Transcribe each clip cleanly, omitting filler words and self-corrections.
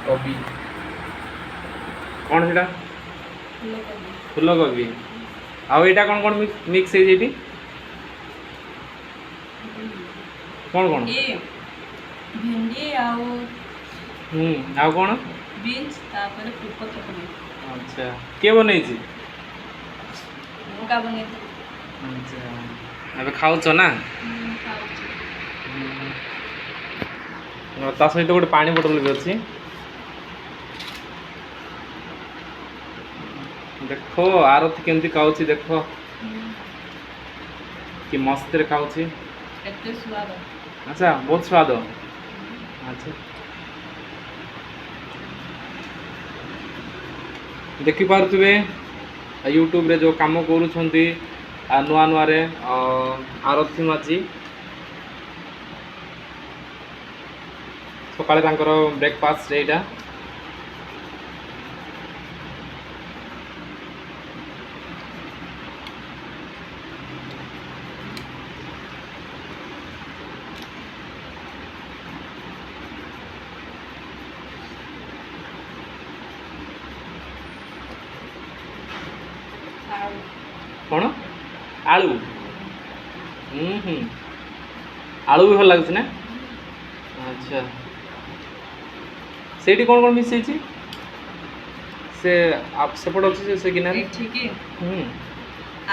कोबी कौन सीटा फूल कोबी आउ यहाँ कौन कौन मिक्स है ये कौन कौन भिंडी आउ आउ कौन बीन्स तापर फूलकोबी। अच्छा किए बनई का बने अच्छा अबे खाऊच ना ता सहित गोटे पानी बोतल भी अच्छी देखो आरती केमती खाऊची देखो कि मस्त रे खाऊची एते स्वाद अच्छा बहुत स्वाद अच्छा देखि पारुथिबे यूट्यूब रे जो काम करूछंती नुआ नुआ रे आरती माची सकाळे तांकर ब्रेकफास्ट एटा कौन आलू आलू भी भल लगे ना अच्छा से कौन कौन मिस से आप सेपट अच्छे से किनारे ठीक है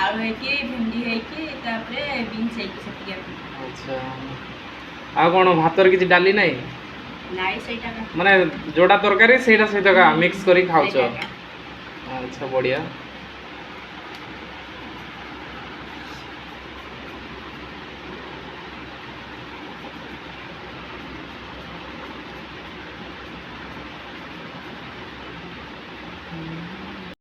आलू है कि भिंडी है कि तापरे बीन्स है कि सतिया अच्छा आ कौन भातर किसी डाली नहीं नाइ सेटा माने जोड़ा तरकारी सेटा सहित का मिक्स करी खाउछ अच्छा बढ़िया